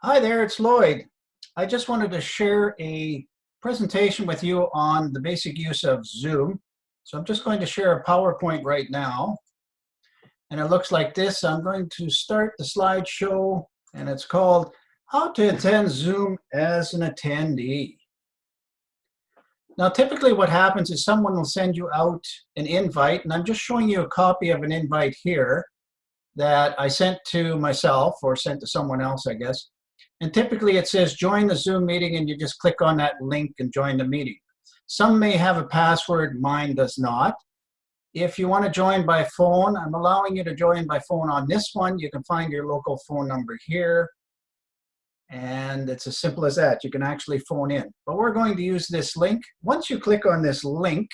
Hi there, it's Lloyd. I just wanted to share a presentation with you on the basic use of Zoom. So I'm just going to share a PowerPoint right now. And it looks like this. I'm going to start the slideshow, and it's called How to Attend Zoom as an Attendee. Now, typically what happens is someone will send you out an invite, and I'm just showing you a copy of an invite here that I sent to myself or sent to someone else, I guess. And typically it says join the Zoom meeting, and you just click on that link and join the meeting. Some may have a password, mine does not. If you want to join by phone, I'm allowing you to join by phone on this one. You can find your local phone number here. And it's as simple as that. You can actually phone in. But we're going to use this link. Once you click on this link,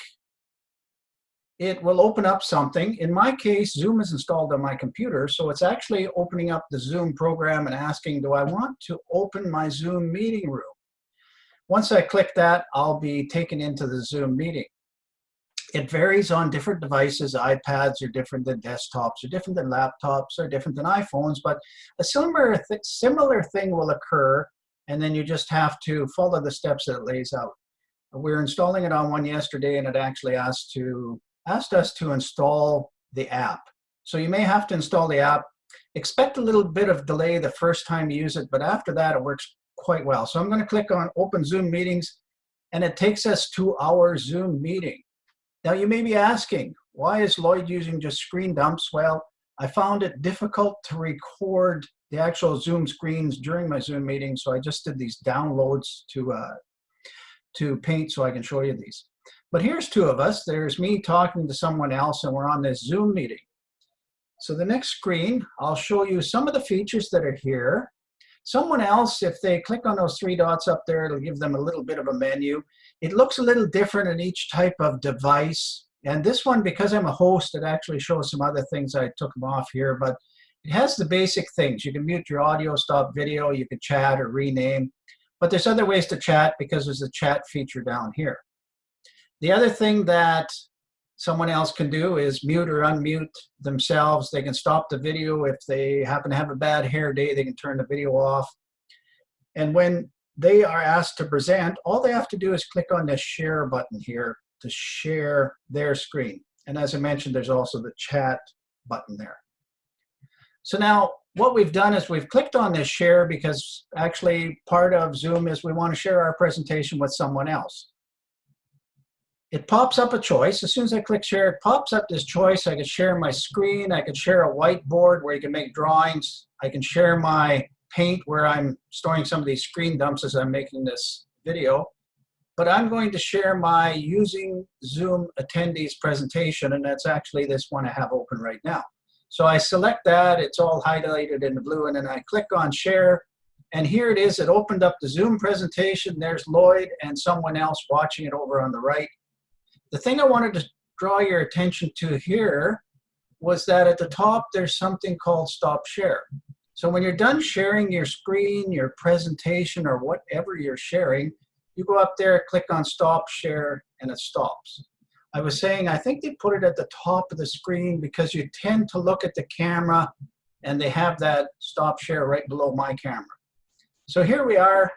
it will open up something. In my case, Zoom is installed on my computer, so it's actually opening up the Zoom program and asking, do I want to open my Zoom meeting room? Once I click that, I'll be taken into the Zoom meeting. It varies on different devices. iPads are different than desktops, are different than laptops, are different than iPhones, but a similar thing will occur, and then you just have to follow the steps that it lays out. We're installing it on one yesterday, and it actually asked us to install the app. So you may have to install the app. Expect a little bit of delay the first time you use it, but after that it works quite well. So I'm going to click on Open Zoom Meetings, and it takes us to our Zoom meeting. Now you may be asking, why is Lloyd using just screen dumps? Well, I found it difficult to record the actual Zoom screens during my Zoom meeting, so I just did these downloads to Paint so I can show you these. But here's two of us. There's me talking to someone else, and we're on this Zoom meeting. So the next screen, I'll show you some of the features that are here. Someone else, if they click on those three dots up there, it'll give them a little bit of a menu. It looks a little different in each type of device. And this one, because I'm a host, it actually shows some other things. I took them off here, but it has the basic things. You can mute your audio, stop video, you can chat or rename. But there's other ways to chat because there's a chat feature down here. The other thing that someone else can do is mute or unmute themselves. They can stop the video. If they happen to have a bad hair day, they can turn the video off. And when they are asked to present, all they have to do is click on the share button here to share their screen. And as I mentioned, there's also the chat button there. So now what we've done is we've clicked on this share because actually part of Zoom is we want to share our presentation with someone else. It pops up a choice. As soon as I click share, it pops up this choice. I can share my screen. I can share a whiteboard where you can make drawings. I can share my Paint where I'm storing some of these screen dumps as I'm making this video. But I'm going to share my using Zoom attendees presentation, and that's actually this one I have open right now. So I select that. It's all highlighted in the blue, and then I click on share. And here it is. It opened up the Zoom presentation. There's Lloyd and someone else watching it over on the right. The thing I wanted to draw your attention to here was that at the top, there's something called Stop Share. So when you're done sharing your screen, your presentation, or whatever you're sharing, you go up there, click on Stop Share, and it stops. I was saying, I think they put it at the top of the screen because you tend to look at the camera, and they have that Stop Share right below my camera. So here we are.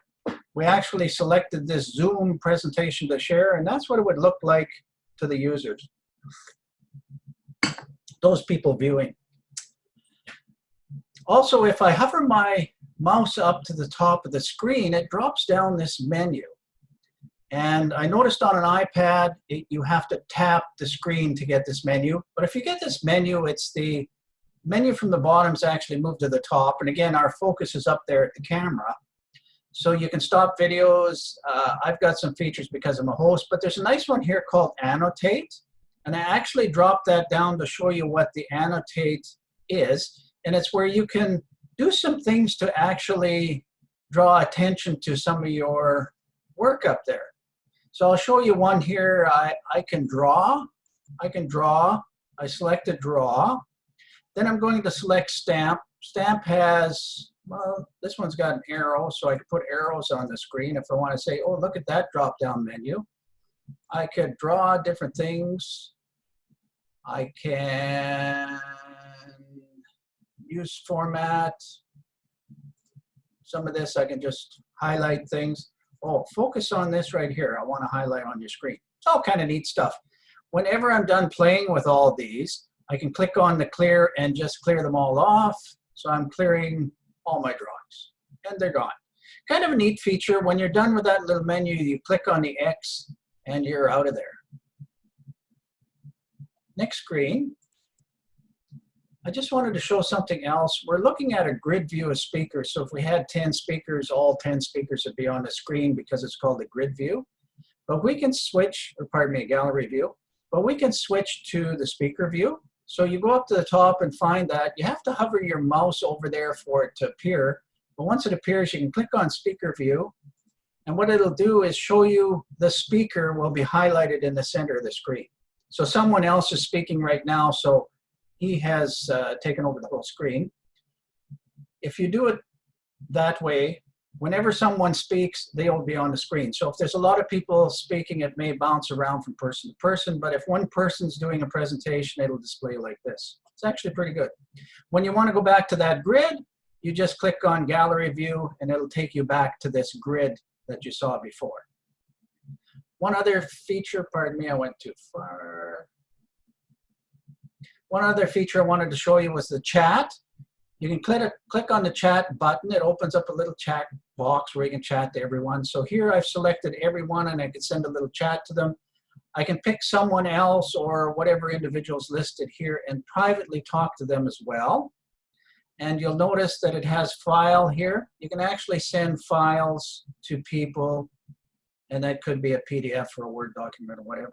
We actually selected this Zoom presentation to share, and that's what it would look like to the users, those people viewing. Also, if I hover my mouse up to the top of the screen, it drops down this menu. And I noticed on an iPad, you have to tap the screen to get this menu. But if you get this menu, it's the menu from the bottom is actually moved to the top. And again, our focus is up there at the camera. So you can stop videos. I've got some features because I'm a host, but there's a nice one here called Annotate. And I actually dropped that down to show you what the Annotate is. And it's where you can do some things to actually draw attention to some of your work up there. So I'll show you one here. I can draw. I selected draw. Then I'm going to select stamp. Stamp has, well, this one's got an arrow, so I can put arrows on the screen if I want to say, oh, look at that drop-down menu. I could draw different things. I can use format. some of this I can just highlight things. Oh, focus on this right here. I want to highlight on your screen. It's all kind of neat stuff. Whenever I'm done playing with all these, I can click on the clear and just clear them all off. So I'm clearing all my drawings and they're gone. Kind of a neat feature. When you're done with that little menu, you click on the X and you're out of there. Next screen. I just wanted to show something else. We're looking at a grid view of speakers. So if we had 10 speakers, all 10 speakers would be on the screen because it's called a grid view. But we can switch, or pardon me, a gallery view. But we can switch to the speaker view. So you go up to the top and find that. You have to hover your mouse over there for it to appear. But once it appears, you can click on speaker view. And what it'll do is show you the speaker will be highlighted in the center of the screen. So someone else is speaking right now. So he has taken over the whole screen. If you do it that way, whenever someone speaks, they will be on the screen. So if there's a lot of people speaking, it may bounce around from person to person, but if one person's doing a presentation, it'll display like this. It's actually pretty good. When you want to go back to that grid, you just click on gallery view and it'll take you back to this grid that you saw before. One other feature, pardon me, I went too far. One other feature I wanted to show you was the chat. You can click on the chat button. It opens up a little chat box where you can chat to everyone. So here I've selected everyone and I can send a little chat to them. I can pick someone else or whatever individuals listed here and privately talk to them as well. And you'll notice that it has file here. You can actually send files to people, and that could be a PDF or a Word document or whatever.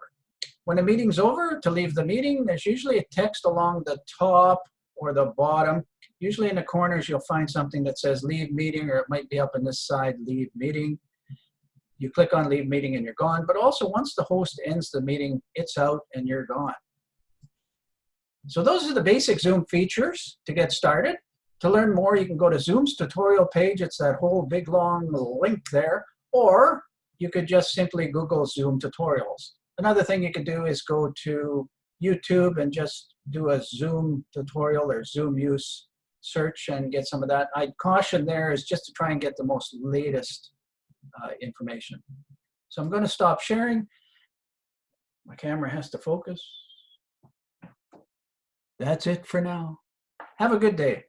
When the meeting's over, to leave the meeting, there's usually a text along the top or the bottom. Usually in the corners, you'll find something that says leave meeting, or it might be up on this side, leave meeting. You click on leave meeting and you're gone. But also once the host ends the meeting, it's out and you're gone. So those are the basic Zoom features to get started. To learn more, you can go to Zoom's tutorial page. It's that whole big long link there. Or you could just simply Google Zoom tutorials. Another thing you could do is go to YouTube and just do a Zoom tutorial or Zoom use search and get some of that. I'd caution there is just to try and get the most latest information. So I'm going to stop sharing. My camera has to focus. That's it for now. Have a good day.